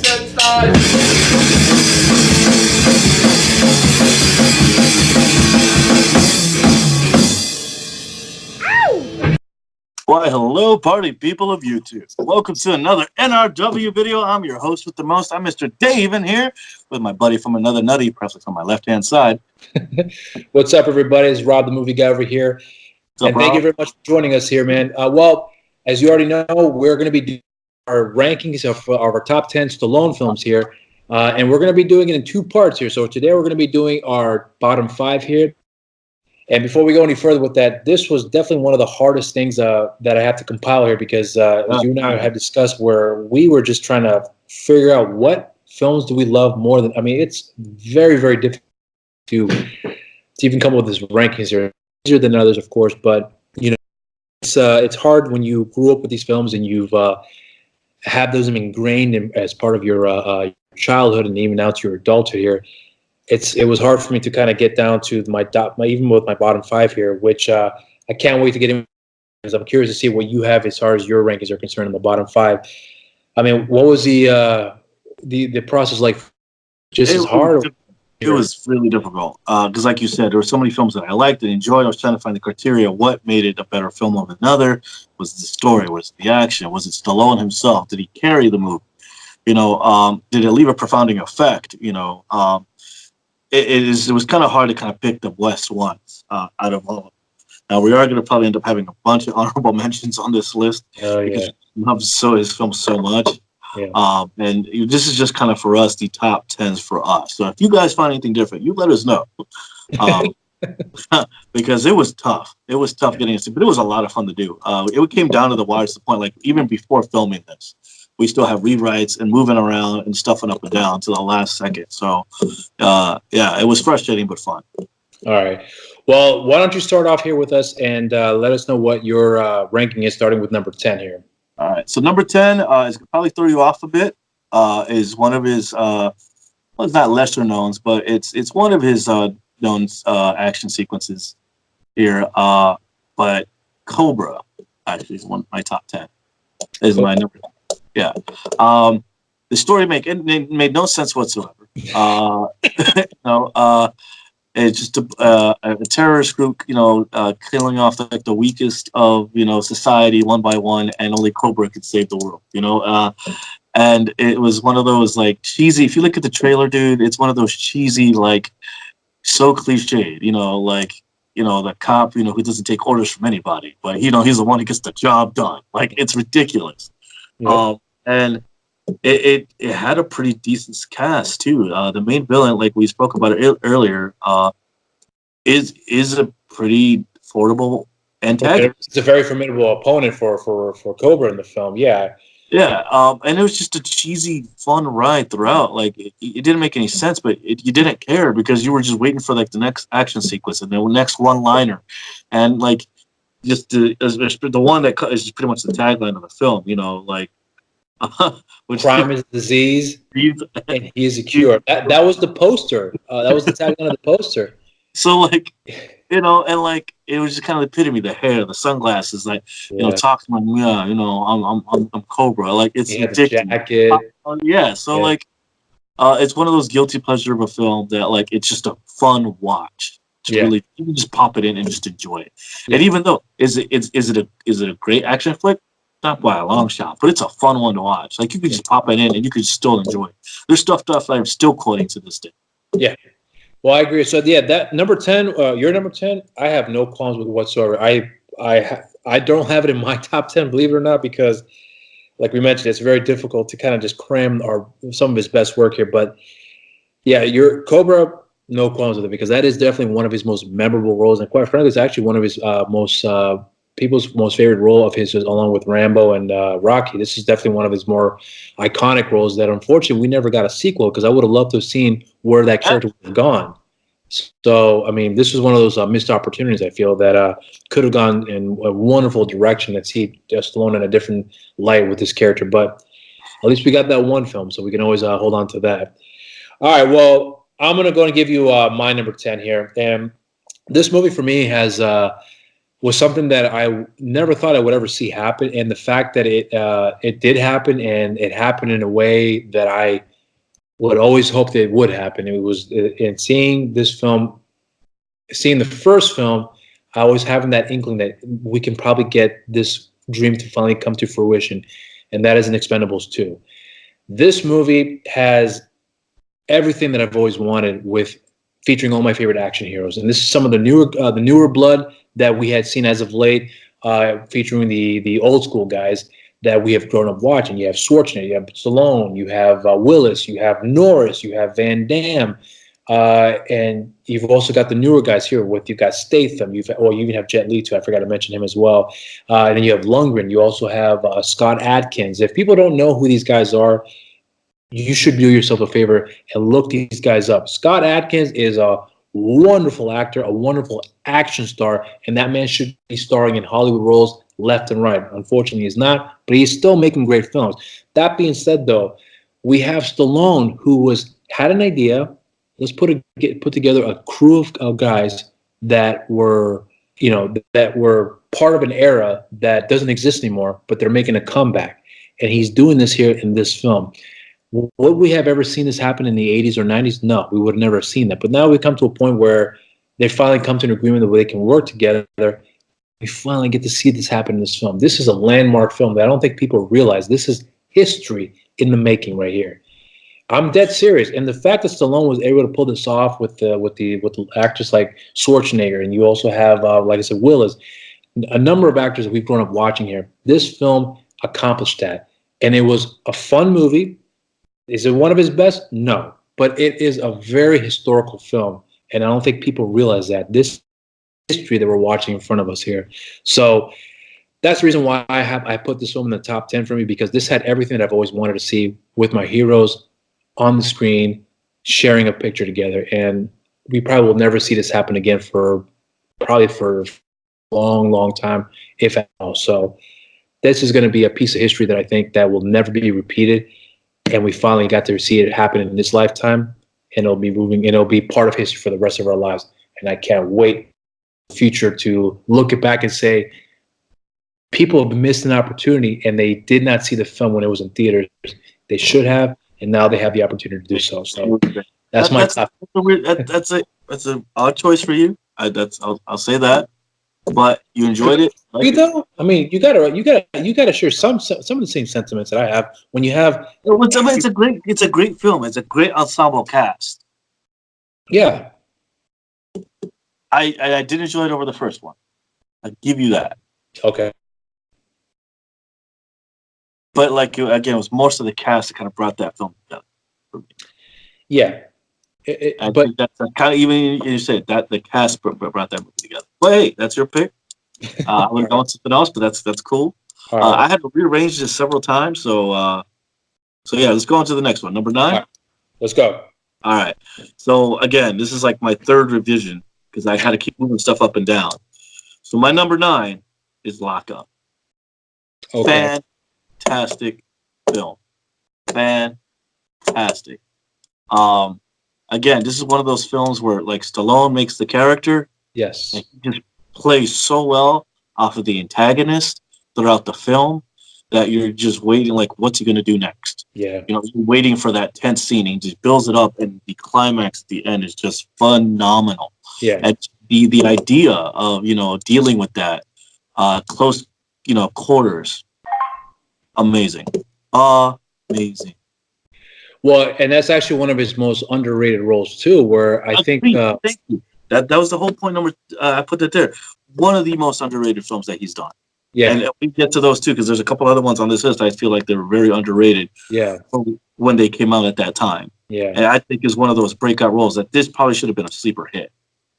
Western style. Why, hello, party people of YouTube. Welcome to another NRW video. I'm your host with the most. I'm Mr. Dave in here with my buddy from another nutty, perhaps on my left-hand side. What's up, everybody? It's Rob, the movie guy over here. And thank you very much for joining us here, man. Well, as you already know, we're going to be doing our rankings of our top 10 Stallone films here. And we're going to be doing it in two parts here. So today we're going to be doing our bottom 5 here. And before we go any further with that, this was definitely one of the hardest things that I have to compile here because as you and I have discussed, where we were just trying to figure out what films do we love more than. I mean, it's very, very difficult to even come up with this rankings here. Easier than others, of course, but you know, it's hard when you grew up with these films and you've had those ingrained as part of your childhood and even now to your adulthood here. It was hard for me to kind of get down to my even with my bottom 5 here, which I can't wait to get in because I'm curious to see what you have as far as your rankings are concerned in the bottom 5. I mean, what was the process like? Just as hard? It was really difficult because, like you said, there were so many films that I liked and enjoyed. I was trying to find the criteria. What made it a better film over another? Was it the story? Was it the action? Was it Stallone himself? Did he carry the movie? You know, did it leave a profounding effect? You know, it was kind of hard to kind of pick the best ones out of all of them. Now, we are going to probably end up having a bunch of honorable mentions on this list because I love his film so much. Yeah. And this is just kind of for us, the top 10s for us. So if you guys find anything different, you let us know. Because it was tough. It was tough getting into, but it was a lot of fun to do. It came down to the wire to the point, like even before filming this, we still have rewrites and moving around and stuffing up and down to the last second. So, yeah, it was frustrating but fun. All right. Well, why don't you start off here with us and let us know what your ranking is, starting with number 10 here. All right. So number 10 is probably throw you off a bit. Is one of his well, it's not lesser knowns, but it's one of his known action sequences here. But Cobra actually is one of my top 10. Is my number 10. Yeah. The story made no sense whatsoever. It's just a terrorist group, killing off like the weakest of, society one by one, and only Cobra could save the world, and it was one of those like cheesy, if you look at the trailer, dude, it's one of those cheesy, like so cliched, the cop, who doesn't take orders from anybody, but, he's the one who gets the job done. Like, it's ridiculous. Yep. And it had a pretty decent cast too. The main villain, like we spoke about it earlier, is a pretty formidable antagonist. It's a very formidable opponent for Cobra in the film. Yeah. Yeah. And it was just a cheesy, fun ride throughout. Like it didn't make any sense, but you didn't care because you were just waiting for like the next action sequence and the next one-liner, and like just the one that is pretty much the tagline of the film. Crime is disease, and he is a cure. That was the poster. That was the tagline of the poster. So, and it was just kind of the epitome. The hair, the sunglasses, talking like, I'm Cobra. Like, it's ridiculous. Jacket. Yeah. So, it's one of those guilty pleasure of a film that, it's just a fun watch. Really, you can just pop it in and just enjoy it. Yeah. And even though, is it a great action flick? Not by a long shot, but it's a fun one to watch. Like, you could just pop it in and you could still enjoy it. There's stuff I'm still quoting to this day. Yeah. Well, I agree. So yeah, that number 10, your number 10, I have no qualms with whatsoever. I don't have it in my top 10, believe it or not, because like we mentioned, it's very difficult to kind of just cram some of his best work here. But yeah, your Cobra, no qualms with it, because that is definitely one of his most memorable roles, and quite frankly, it's actually one of his people's most favorite role of his, along with Rambo and Rocky. This is definitely one of his more iconic roles that unfortunately we never got a sequel, because I would have loved to have seen where that character would have gone. So, I mean, this was one of those missed opportunities, I feel, that could have gone in a wonderful direction and see Stallone in a different light with this character. But at least we got that one film, so we can always hold on to that. All right, well, I'm going to go and give you my number 10 here. And this movie for me has was something that I never thought I would ever see happen, and the fact that it did happen, and it happened in a way that I would always hope that it would happen. It was in seeing this film, seeing the first film, I was having that inkling that we can probably get this dream to finally come to fruition, and that is in Expendables 2. This movie has everything that I've always wanted, with featuring all my favorite action heroes, and this is some of the newer blood that we had seen as of late, featuring the old school guys that we have grown up watching. You have Schwarzenegger, you have Stallone, you have Willis, you have Norris, you have Van Damme, and you've also got the newer guys here. You've got Statham, you even have Jet Li too. I forgot to mention him as well. And then you have Lundgren. You also have Scott Adkins. If people don't know who these guys are, you should do yourself a favor and look these guys up. Scott Adkins is a wonderful actor, a wonderful action star, and that man should be starring in Hollywood roles left and right. Unfortunately, he's not, but he's still making great films. That being said, though, we have Stallone, who had an idea. Let's put together a crew of guys that were, that were part of an era that doesn't exist anymore, but they're making a comeback, and he's doing this here in this film. Would we have ever seen this happen in the 80s or 90s? No, we would have never seen that. But now we come to a point where they finally come to an agreement that they can work together. We finally get to see this happen in this film. This is a landmark film that I don't think people realize. This is history in the making right here. I'm dead serious. And the fact that Stallone was able to pull this off with the actors like Schwarzenegger, and you also have, like I said, Willis, a number of actors that we've grown up watching here. This film accomplished that. And it was a fun movie. Is it one of his best? No. But it is a very historical film, and I don't think people realize that. This history that we're watching in front of us here. So that's the reason why I put this film in the top 10 for me, because this had everything that I've always wanted to see with my heroes on the screen, sharing a picture together. And we probably will never see this happen again for a long, long time, if at all. So this is going to be a piece of history that I think that will never be repeated. And we finally got to see it happen in this lifetime, and it'll be part of history for the rest of our lives. And I can't wait in the future to look it back and say, people have missed an opportunity, and they did not see the film when it was in theaters. They should have, and now they have the opportunity to do so. So that's an odd choice for you. I'll say that. But you enjoyed it, right? You know, I mean, you gotta share some of the same sentiments that I have when you have. It's a great film. It's a great ensemble cast. Yeah, I did enjoy it over the first one. I give you that. Okay. But again, it was most of the cast that kind of brought that film together. Yeah. I think that's kind of, even you said that the cast brought that movie together. But hey, that's your pick. I would have gone something else, but that's cool. Right. I had to rearrange this several times, so yeah, let's go on to the next one. Number 9. Right. Let's go. All right. So again, this is like my third revision because I had to keep moving stuff up and down. So my number 9 is Lock Up. Okay. Fantastic film. Fantastic. Again, this is one of those films where like Stallone makes the character. Yes. And he just plays so well off of the antagonist throughout the film that you're just waiting, like, what's he going to do next? Yeah. You're waiting for that tense scene. He just builds it up, and the climax at the end is just phenomenal. Yeah. And the idea of, dealing with that close, quarters, amazing. Amazing. Well, and that's actually one of his most underrated roles too, where I think thank you. That was the whole point. I put that there. One of the most underrated films that he's done. Yeah, and we get to those too because there's a couple other ones on this list I feel like they're very underrated. Yeah, when they came out at that time. Yeah, and I think is one of those breakout roles that this probably should have been a sleeper hit.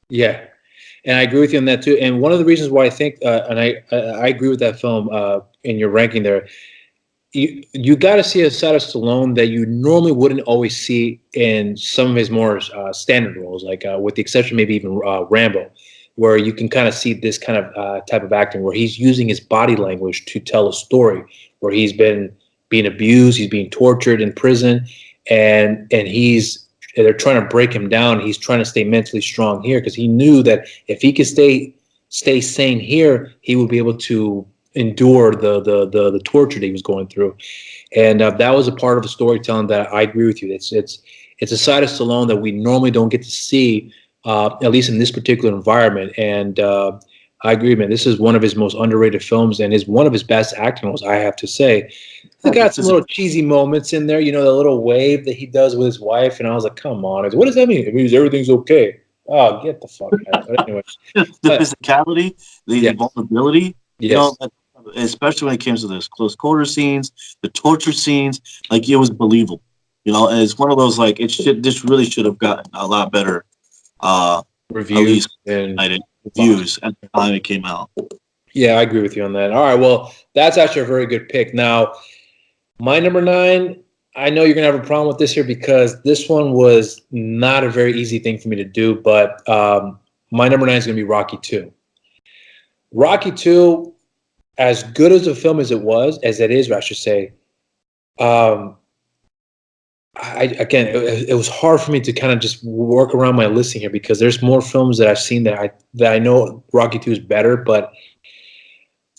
Yeah, and I agree with you on that too. And one of the reasons why I think, and I agree with that film in your ranking there. You got to see a side of Stallone that you normally wouldn't always see in some of his more standard roles, like with the exception maybe even Rambo, where you can kind of see this kind of type of acting where he's using his body language to tell a story, where he's been being abused, he's being tortured in prison, and they're trying to break him down. He's trying to stay mentally strong here because he knew that if he could stay stay sane here, he would be able to endure the torture that he was going through. And that was a part of the storytelling that I agree with you. It's a side of Stallone that we normally don't get to see, at least in this particular environment. And I agree, man. This is one of his most underrated films, and is one of his best acting roles, I have to say. He got some little cheesy moments in there, you know, the little wave that he does with his wife, and I was like, "Come on, what does that mean? It means everything's okay." Oh, get the fuck out! But anyway, the physicality, the vulnerability, you know, especially when it came to those close quarter scenes, the torture scenes, like it was believable, you know. And it's one of those like this really should have gotten a lot better reviews and reviews at the time it came out. Yeah, I agree with you on that. All right, well, that's actually a very good pick. Now, my number 9, I know you're going to have a problem with this here because this one was not a very easy thing for me to do, but my number 9 is going to be Rocky 2. Rocky 2, as good as a film as it is, I should say, it was hard for me to kind of just work around my listing here because there's more films that I've seen that I know Rocky 2 is better, but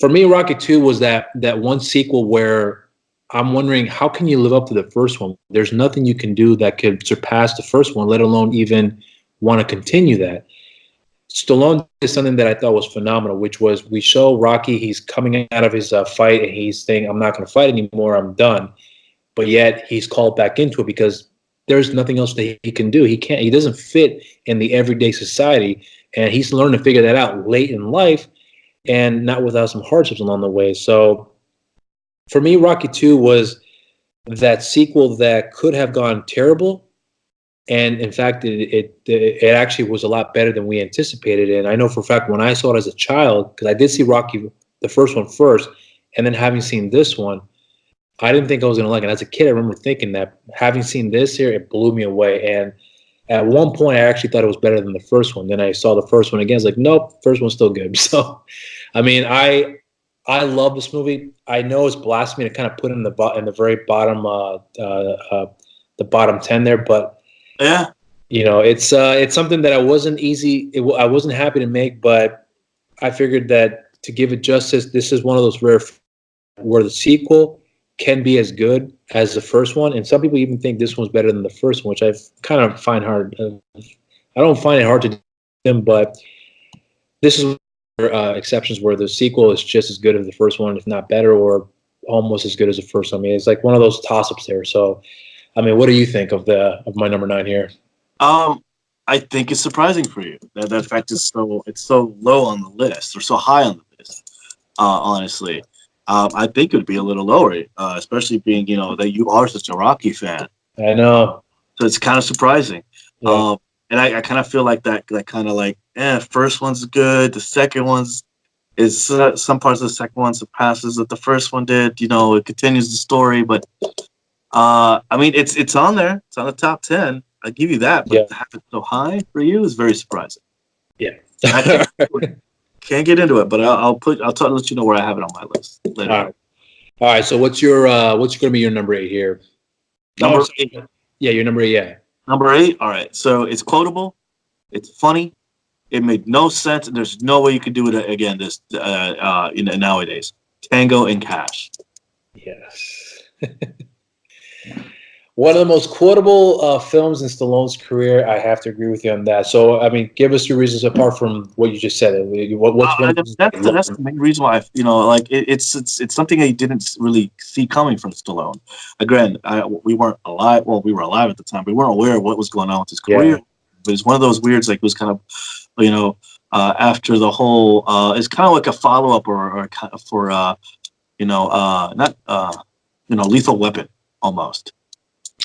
for me, Rocky 2 was that one sequel where I'm wondering, how can you live up to the first one? There's nothing you can do that could surpass the first one, let alone even want to continue that. Stallone did something that I thought was phenomenal, which was we show Rocky, he's coming out of his fight, and he's saying, I'm not going to fight anymore, I'm done. But yet he's called back into it because there's nothing else that he can do. He doesn't fit in the everyday society, and he's learned to figure that out late in life, and not without some hardships along the way. So for me, Rocky 2 was that sequel that could have gone terrible. And in fact, it actually was a lot better than we anticipated. And I know for a fact when I saw it as a child, because I did see Rocky, the first one first, and then having seen this one, I didn't think I was going to like it. As a kid, I remember thinking that having seen this here, it blew me away. And at one point, I actually thought it was better than the first one. Then I saw the first one again. I was like, nope, first one's still good. So, I mean, I love this movie. I know it's blasphemy to kind of put it in the very bottom, the bottom 10 there, but yeah, you know, it's something that I wasn't happy to make, but I figured that to give it justice, this is one of those rare where the sequel can be as good as the first one, and some people even think this one's better than the first one, which I kind of find hard. I don't find it hard to do them, but this is exceptions where the sequel is just as good as the first one, if not better, or almost as good as the first one. I mean, it's like one of those toss-ups there. So, I mean, what do you think of my number 9 here? I think it's surprising for you that fact is so low on the list or so high on the list. Honestly. I think it would be a little lower, especially being, you know, that you are such a Rocky fan. I know. So it's kind of surprising. Yeah. And I kind of feel like that kind of like, first one's good. The second one's is some parts of the second one surpasses what the first one did. You know, it continues the story. But, I mean, it's on there. It's on the top 10. I'll give you that. But to have it so high for you is very surprising. Yeah. Can't get into it, but I'll let you know where I have it on my list later. All right. So what's going to be your number 8 here? Number 8. Yeah, your number 8. Yeah. Number 8. All right. So it's quotable. It's funny. It made no sense. There's no way you could do it again. Nowadays. Tango and Cash. Yes. One of the most quotable films in Stallone's career. I have to agree with you on that. So, I mean, give us your reasons apart from what you just said. That's the main reason why, it's something that you didn't really see coming from Stallone. Again, we weren't alive. Well, we were alive at the time. We weren't aware of what was going on with his career. Yeah. But it's one of those weirds, like it was kind of, after the whole, it's kind of like a follow-up or for, Lethal Weapon almost.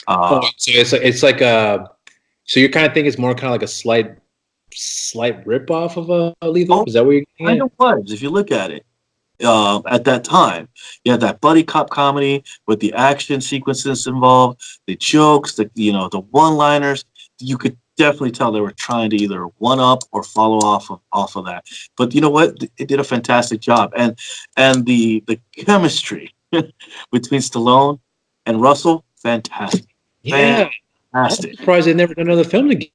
So it's like so you kind of think it's more kind of like a slight rip off of a Lethal? Is that what you're kind of was, if you look at it. At that time, you had that buddy cop comedy with the action sequences involved, the jokes, the one-liners. You could definitely tell they were trying to either one up or follow off of that. But you know what? It did a fantastic job, and the chemistry between Stallone and Russell, fantastic. Yeah, fantastic. I'm surprised they never done another film together.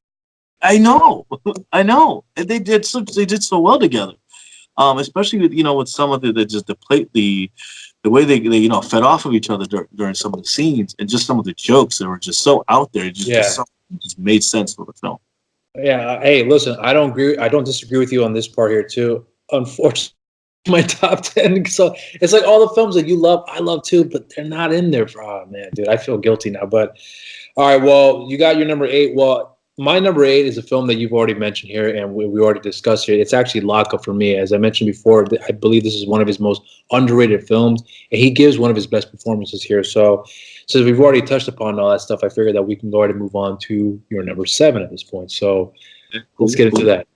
I know, and they did so well together. Especially with with some of the way they fed off of each other during some of the scenes, and just some of the jokes that were just so out there. It just made sense for the film. Yeah. Hey, listen, I don't agree. I don't disagree with you on this part here too. Unfortunately, my top 10. So it's like all the films that you love, I love too, but they're not in there. Oh man, dude, I feel guilty now. But all right, well, you got your number 8. Well, my number 8 is a film that you've already mentioned here, and we already discussed here. It's actually Lockup for me. As I mentioned before, I believe this is one of his most underrated films, and he gives one of his best performances here. So, since we've already touched upon all that stuff, I figured that we can go ahead and move on to your number 7 at this point. So, let's get into that.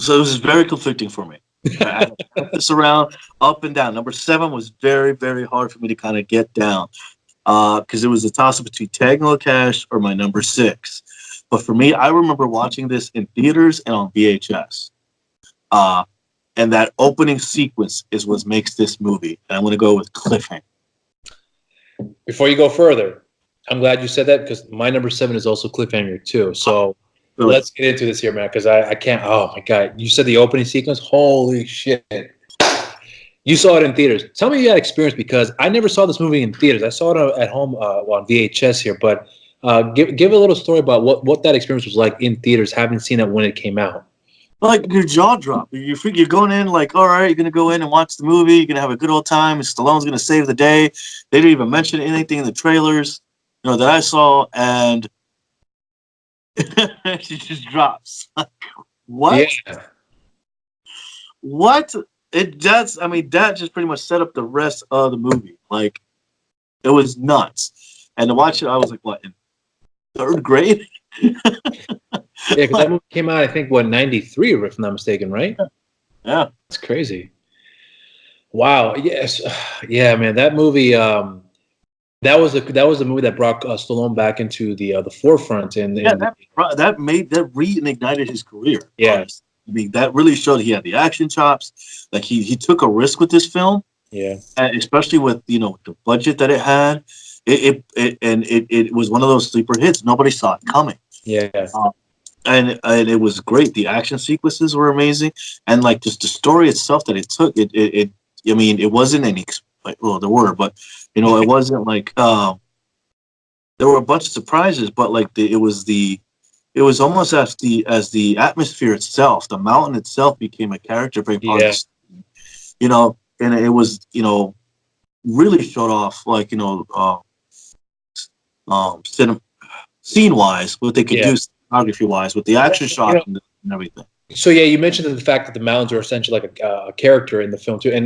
So it was very conflicting for me. I put this around up and down. Number 7 was very, very hard for me to kind of get down because it was a toss-up between Tango and Cash or my number 6. But for me, I remember watching this in theaters and on VHS. And that opening sequence is what makes this movie. And I'm going to go with Cliffhanger. Before you go further, I'm glad you said that because my number 7 is also Cliffhanger too. So let's get into this here, man, because I can't. Oh my god, you said the opening sequence. Holy shit! You saw it in theaters. Tell me you had experience because I never saw this movie in theaters. I saw it at home on VHS here. But give a little story about what that experience was like in theaters, having seen it when it came out. Like your jaw drop. You're going in like, all right, you're gonna go in and watch the movie. You're gonna have a good old time. And Stallone's gonna save the day. They didn't even mention anything in the trailers, that I saw, and she just drops. What? Yeah. What? That just pretty much set up the rest of the movie. Like, it was nuts. And to watch it, I was like, what, in 3rd grade? Yeah, because that movie came out, I think, 93, if I'm not mistaken, right? Yeah. It's crazy. Wow. Yes. Yeah, man. That movie. That was the movie that brought Stallone back into the forefront, and that reignited his career. Yeah, honestly. That really showed he had the action chops. Like he took a risk with this film. Yeah, and especially with the budget that it had. It was one of those sleeper hits. Nobody saw it coming. Yeah, and it was great. The action sequences were amazing, and like just the story itself that it took. It wasn't any. Well, there were, but it wasn't like there were a bunch of surprises, but like it was almost as the atmosphere itself, the mountain itself became a character very part of the, and it was really showed off like scene wise what they could do cinematography wise with the action shots and everything. So yeah, you mentioned the fact that the mountains are essentially like a character in the film too, and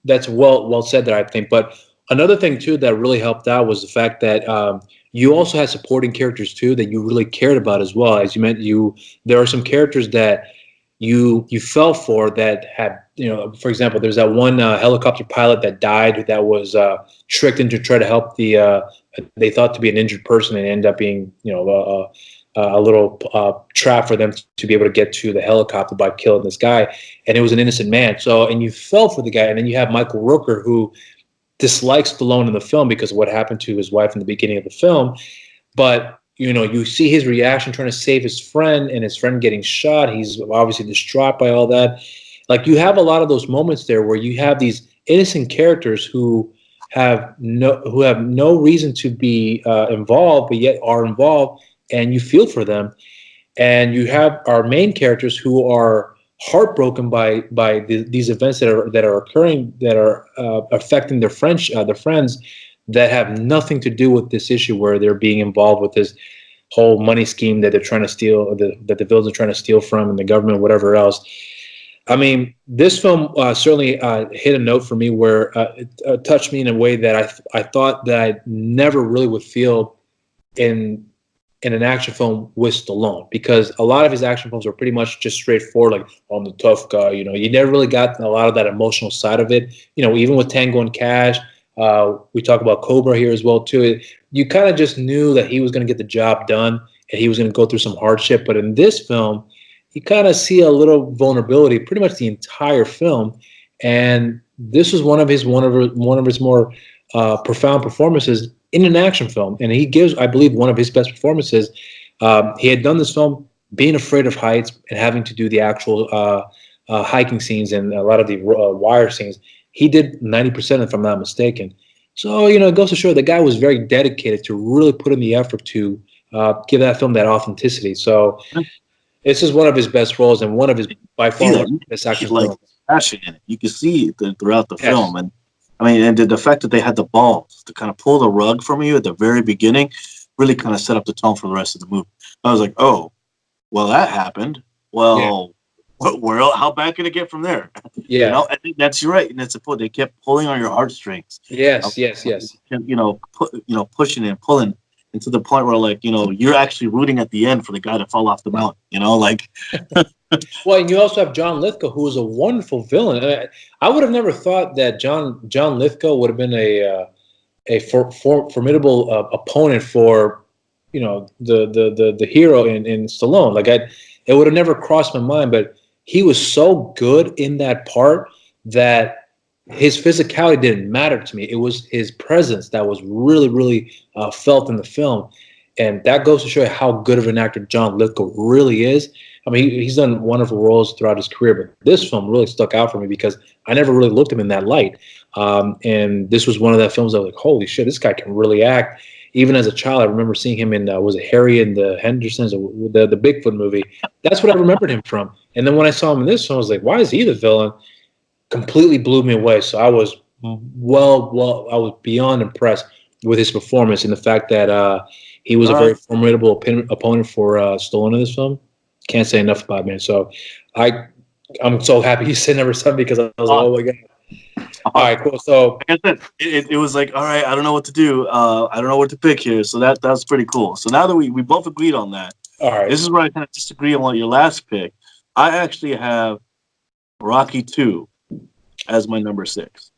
that's well said there, I think. But another thing too that really helped out was the fact that you also had supporting characters too that you really cared about as well. As you meant, there are some characters that you fell for that had, for example, there's that one helicopter pilot that died that was tricked into try to help they thought to be an injured person and ended up being a little trap for them to be able to get to the helicopter by killing this guy, and it was an innocent man. So, and you fell for the guy, and then you have Michael Rooker, who dislikes Stallone in the film because of what happened to his wife in the beginning of the film. But you see his reaction trying to save his friend, and his friend getting shot. He's obviously distraught by all that. Like, you have a lot of those moments there where you have these innocent characters who have no reason to be involved, but yet are involved, and you feel for them. And you have our main characters who are heartbroken by these events that are occurring, that are affecting their friends that have nothing to do with this issue, where they're being involved with this whole money scheme that they're trying to steal, that the villains are trying to steal from, and the government, whatever else. I mean, this film certainly hit a note for me where it touched me in a way that I thought that I never really would feel in an action film with Stallone, because a lot of his action films are pretty much just straightforward, like, I'm the tough guy. You never really got a lot of that emotional side of it. Even with Tango and Cash, we talk about Cobra here as well too. You kind of just knew that he was going to get the job done and he was going to go through some hardship. But in this film, you kind of see a little vulnerability pretty much the entire film, and this was one of his more profound performances in an action film, and he gives, I believe, one of his best performances. He had done this film being afraid of heights and having to do the actual hiking scenes and a lot of the wire scenes, he did 90%, if I'm not mistaken. So, it goes to show the guy was very dedicated to really put in the effort to give that film that authenticity. So this is one of his best roles and one of his, by far, best action films. Passion in it. You can see it throughout the Yes. film. And I mean, and the fact that they had the balls to kind of pull the rug from you at the very beginning really kind of set up the tone for the rest of the movie. I was like, oh, well, that happened. Well, how bad can it get from there? Yeah. I think that's right. And that's the point. They kept pulling on your heartstrings. Yes. Pushing and pulling. And to the point where, like, you're actually rooting at the end for the guy to fall off the mountain, like. Well, and you also have John Lithgow, who was a wonderful villain. I would have never thought that John Lithgow would have been a formidable opponent for, the hero in Stallone. Like, it would have never crossed my mind, but he was so good in that part that his physicality didn't matter to me. It was his presence that was really, really felt in the film. And that goes to show you how good of an actor John Lithgow really is. I mean, he's done wonderful roles throughout his career, but this film really stuck out for me because I never really looked at him in that light. And this was one of the films I was like, holy shit, this guy can really act. Even as a child, I remember seeing him in, was it Harry and the Hendersons, the Bigfoot movie? That's what I remembered him from. And then when I saw him in this film, I was like, why is he the villain? Completely blew me away. So I was I was beyond impressed with his performance and the fact that he was a very formidable opponent for Stallone in this film. Can't say enough about it, man. So I'm so happy you said number 7 because I was like, oh my god. All right, cool. So like I said, it was like, all right, I don't know what to do. I don't know what to pick here. So that's pretty cool. So now that we both agreed on that, all right, this is where I kind of disagree on your last pick. I actually have Rocky 2 as my number 6.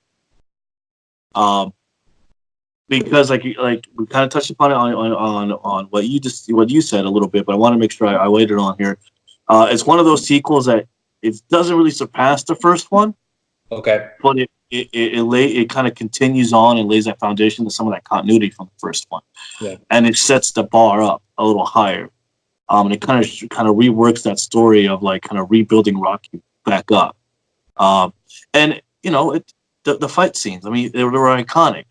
Because like we kind of touched upon it on what you said a little bit, but I want to make sure I waited on here. It's one of those sequels that it doesn't really surpass the first one. Okay. But it kind of continues on and lays that foundation to some of that continuity from the first one. Yeah. And it sets the bar up a little higher. And it kind of reworks that story of like kind of rebuilding Rocky back up. And the fight scenes, I mean, they were iconic,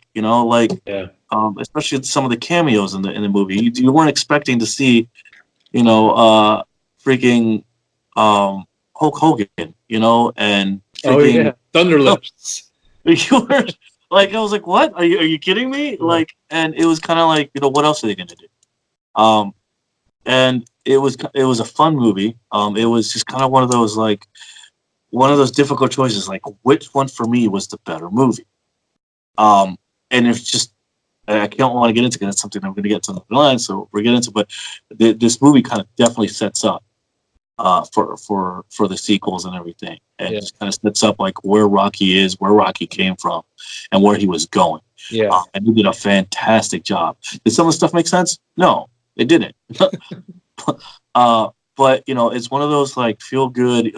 especially some of the cameos in the movie. You weren't expecting to see, freaking Hulk Hogan, and freaking Thunderlips. You were like, I was like, what? Are you kidding me? Like, and it was kind of like, what else are they gonna do? And it was a fun movie. It was just kind of one of those difficult choices, like which one for me was the better movie. And it's just, I don't want to get into because it's something I'm going to get to the line, so we're getting into. But this movie kind of definitely sets up for the sequels and everything, and just kind of sets up like where Rocky is, where Rocky came from, and where he was going. Yeah, and he did a fantastic job. Did some of the stuff make sense? No, it didn't. But it's one of those like feel good,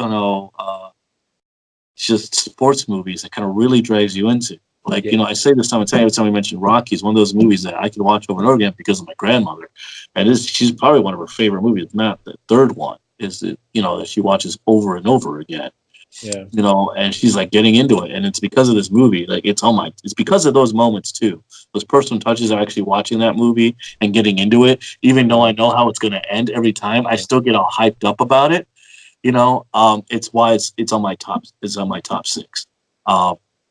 just sports movies that kind of really drives you into. Like, I say this time and every time we mention Rocky, it's one of those movies that I can watch over and over again because of my grandmother. And she's probably one of her favorite movies. Not the third one is that, that she watches over and over again. Yeah. And she's like getting into it. And it's because of this movie. Like it's because of those moments too. Those personal touches of actually watching that movie and getting into it, even though I know how it's going to end every time, I still get all hyped up about it. It's why it's on my top 6.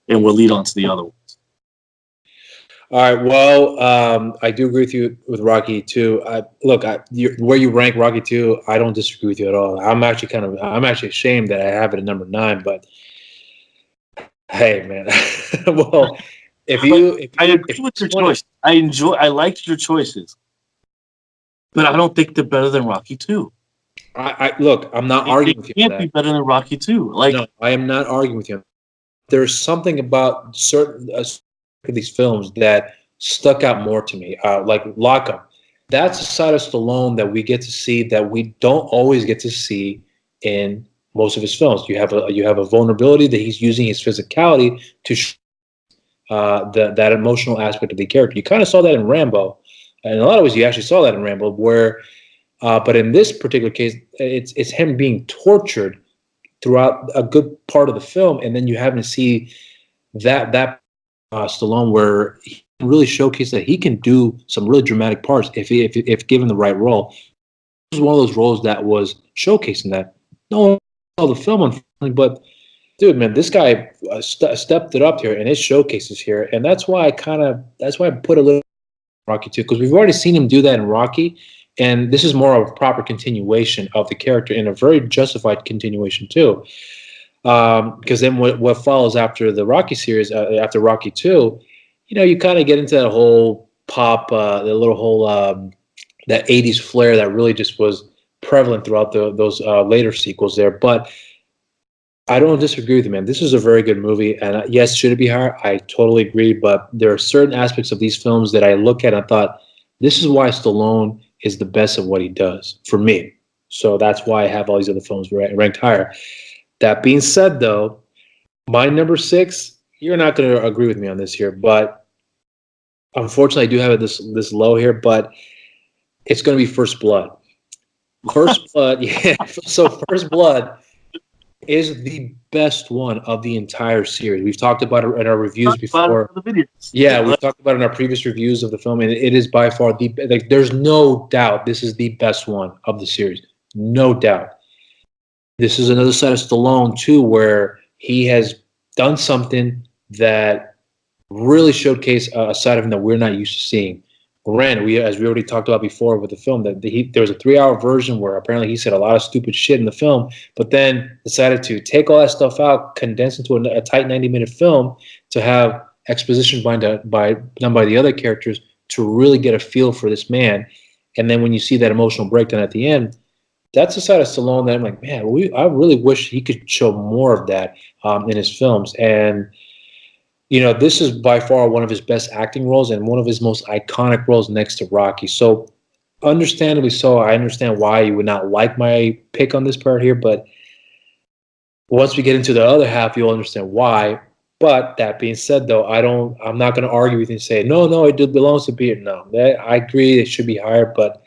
And we'll lead on to the other ones. All right. Well, I do agree with you with Rocky 2. Where you rank Rocky 2, I don't disagree with you at all. I'm actually ashamed that I have it at number 9. But hey, man. Well, I agree with your choice. I liked your choices, but I don't think they're better than Rocky 2. Look, I'm not arguing with you. It can't be better than Rocky 2. No, I am not arguing with you. There's something about certain these films that stuck out more to me, like Lockup. That's a side of Stallone that we get to see that we don't always get to see in most of his films. You have a vulnerability that he's using his physicality to that emotional aspect of the character. You kind of saw that in Rambo, and in a lot of ways, you actually saw that in Rambo, where But in this particular case, it's him being tortured throughout a good part of the film, and then you happen to see that Stallone where he can really showcase that he can do some really dramatic parts if given the right role. This was one of those roles that was showcasing that. No one saw the film, unfortunately, but dude, man, this guy stepped it up here, and it showcases here, and that's why I put a little Rocky 2, because we've already seen him do that in Rocky, and this is more of a proper continuation of the character, and a very justified continuation too. Because then what follows after the Rocky series, after Rocky 2, you kind of get into that whole pop, the little whole that 80s flair that really just was prevalent throughout those later sequels there. But I don't disagree with you, man. This is a very good movie, and yes, should it be higher? I totally agree, but there are certain aspects of these films that I look at and I thought, this is why Stallone is the best of what he does, for me. So that's why I have all these other films ranked higher. That being said, though, my number 6, you're not going to agree with me on this here, but unfortunately I do have it this low here, but it's going to be First Blood. First Blood, yeah. So First Blood is the best one of the entire series. We've talked about it in our reviews before. Yeah, we've talked about it in our previous reviews of the film, and it is by far there's no doubt this is the best one of the series. No doubt. This is another side of Stallone, too, where he has done something that really showcased a side of him that we're not used to seeing. Granted, as we already talked about before with the film, that there was a 3-hour version where apparently he said a lot of stupid shit in the film, but then decided to take all that stuff out, condense into a tight 90-minute film to have exposition done by the other characters to really get a feel for this man. And then when you see that emotional breakdown at the end, that's a side of Stallone that I'm like, man, I really wish he could show more of that in his films. And this is by far one of his best acting roles and one of his most iconic roles next to Rocky. So, understandably so, I understand why you would not like my pick on this part here, but once we get into the other half, you'll understand why. But that being said, though, I'm not going to argue with you and say, no, it belongs to Peter. No, I agree it should be higher, but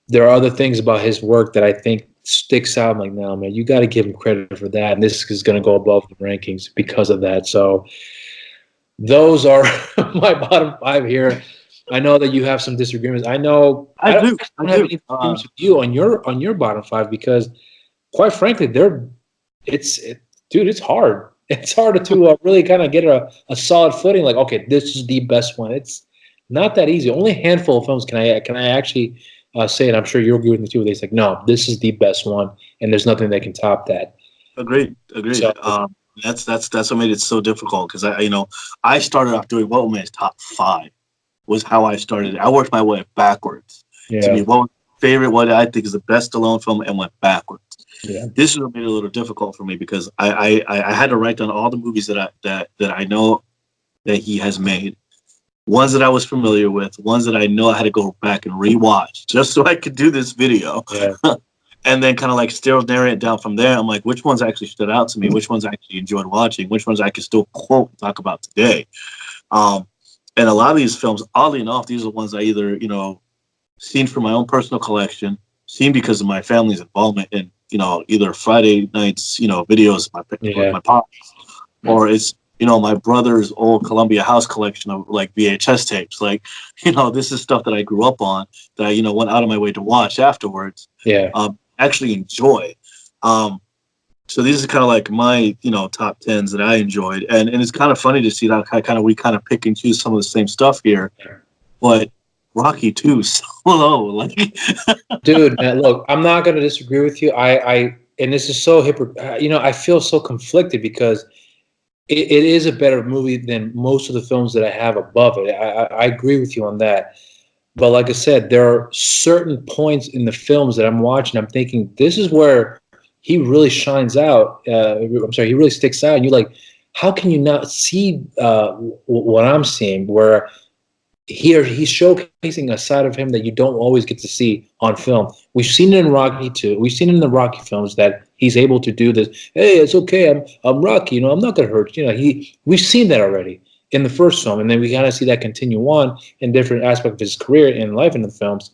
there are other things about his work that I think sticks out. I'm like, no, man, you got to give him credit for that, and this is going to go above the rankings because of that. So, those are my bottom 5 here. I know that you have some disagreements. I know I don't have any disagreements with you on your bottom 5 because, quite frankly, it's hard. It's hard to really kind of get a solid footing. Like, okay, this is the best one. It's not that easy. Only a handful of films can I actually say, and I'm sure you'll agree with me too. They say, no, this is the best one, and there's nothing that can top that. Agreed. So, that's what made it so difficult because I started off doing what was my top 5 was how I started. I worked my way backwards to be what favorite, what I think is the best Stallone film, and went backwards. Yeah. This is what made it a little difficult for me because I had to write down all the movies that I know that he has made, ones that I was familiar with, ones that I know I had to go back and rewatch just so I could do this video. Yeah. And then kind of like still narrate it down from there. I'm like, which ones actually stood out to me? Which ones I actually enjoyed watching? Which ones I can still quote and talk about today? And a lot of these films, oddly enough, these are ones I either, seen from my own personal collection, seen because of my family's involvement in, either Friday nights, videos with my pops, or it's, my brother's old Columbia House collection of like VHS tapes. Like, this is stuff that I grew up on that I, went out of my way to watch afterwards. Yeah. Actually enjoy. So these are kind of like my, top 10s that I enjoyed. And it's kind of funny to see that we kind of pick and choose some of the same stuff here. But Rocky 2 so low. Like dude, man, look, I'm not going to disagree with you. And this is so I feel so conflicted because it is a better movie than most of the films that I have above it. I agree with you on that. But like I said, there are certain points in the films that I'm watching. I'm thinking this is where he really shines out. He really sticks out. And you're like, how can you not see what I'm seeing? Where he's showcasing a side of him that you don't always get to see on film. We've seen it in Rocky too. We've seen it in the Rocky films that he's able to do this. Hey, it's okay. I'm Rocky. I'm not gonna hurt. We've seen that already in the first film, and then we kind of see that continue on in different aspects of his career and life in the films.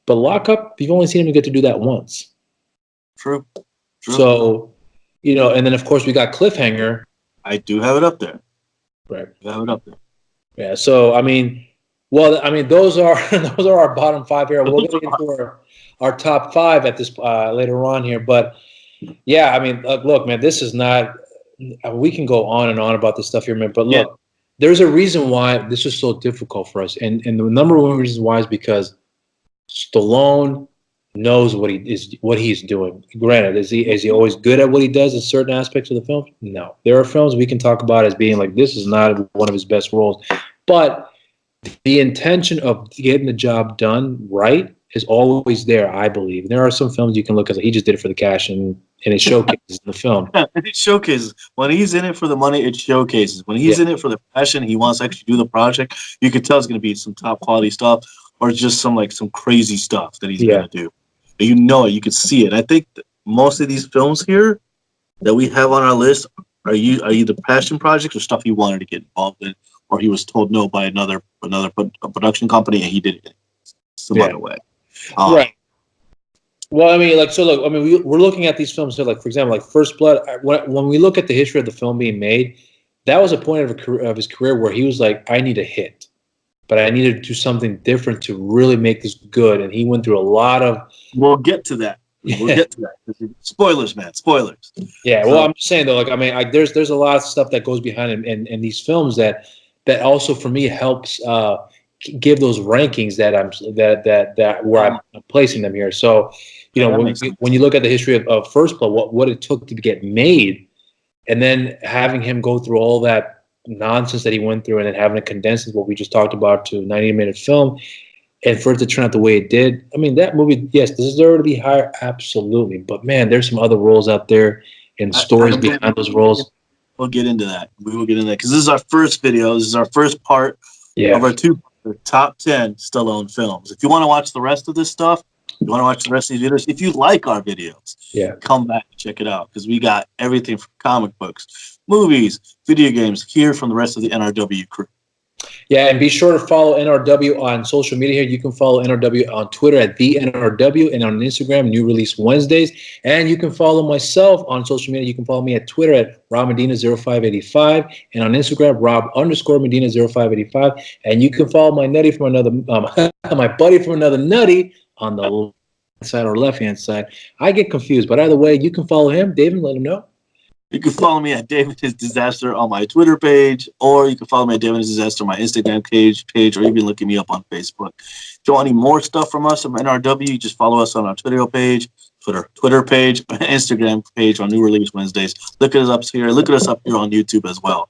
But Lockup, you've only seen him get to do that once. True. So, and then of course we got Cliffhanger. I do have it up there. Right. I have it up there. Yeah. So those are our bottom five here. We'll get into our top five at this later on here, but yeah, look, man, this is not. We can go on and on about this stuff here, man. But look, there's a reason why this is so difficult for us, and the number one reason why is because Stallone knows what he's doing. Granted, is he always good at what he does in certain aspects of the film? No. There are films we can talk about as being like, this is not one of his best roles, but the intention of getting the job done right is always there, I believe. There are some films you can look at, like, he just did it for the cash, and it showcases in the film. Yeah, it showcases. When he's in it for the money, it showcases. When he's in it for the passion, he wants to actually do the project, you can tell it's going to be some top quality stuff, or just some crazy stuff that he's going to do. But you can see it. I think most of these films here that we have on our list are either passion projects or stuff he wanted to get involved in, or he was told no by another production company and he did it some other way. Right. Well, we're looking at these films. So, for example, First Blood. When we look at the history of the film being made, that was a point of his career where he was like, I need a hit, but I needed to do something different to really make this good. And he went through a lot of. We'll get to that. We'll get to that. Spoilers, man. Spoilers. Yeah. Well, I'm just saying though, there's a lot of stuff that goes behind him in these films that also for me helps give those rankings that where I'm placing them here. So, when you look at the history of First Blood, what it took to get made, and then having him go through all that nonsense that he went through, and then having it condensed what we just talked about to a 90-minute film, and for it to turn out the way it did. That movie, yes, deserved to be higher, absolutely. But man, there's some other roles out there and stories behind those roles. We'll get into that. We will get into that because this is our first video. This is our first part of our top 10 Stallone films. If you want to watch the rest of this stuff, you want to watch the rest of these videos, if you like our videos, come back and check it out because we got everything from comic books, movies, video games here from the rest of the NRW crew. Yeah, and be sure to follow NRW on social media here. You can follow NRW on Twitter at the NRW and on Instagram, New Release Wednesdays. And you can follow myself on social media. You can follow me at Twitter at RobMedina0585 and on Instagram, Rob_Medina0585. And you can follow my nutty from another, my buddy from another nutty on the left side or left-hand side. I get confused, but either way, you can follow him. David, let him know. You can follow me at David Is Disaster on my Twitter page, or you can follow me at David Is Disaster on my Instagram page, or even looking me up on Facebook. If you want any more stuff from us from NRW, just follow us on our Twitter page, Instagram page on New Release Wednesdays. Look at us up here. Look at us up here on YouTube as well.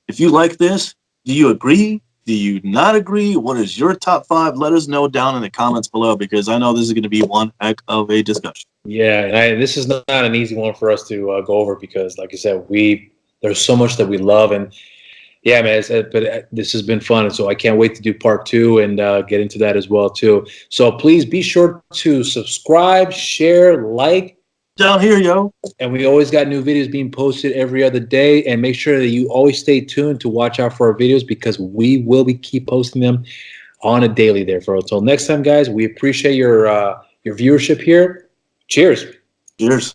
If you like this, do you agree? Do you not agree? What is your top 5? Let us know down in the comments below because I know this is going to be one heck of a discussion. Yeah, and this is not an easy one for us to go over because, like I said, there's so much that we love, and yeah, man. But this has been fun, and so I can't wait to do part 2 and get into that as well too. So please be sure to subscribe, share, like. Down here, yo. And we always got new videos being posted every other day. And make sure that you always stay tuned to watch out for our videos because we will keep posting them on a daily there. Until next time, guys, we appreciate your viewership here. Cheers. Cheers.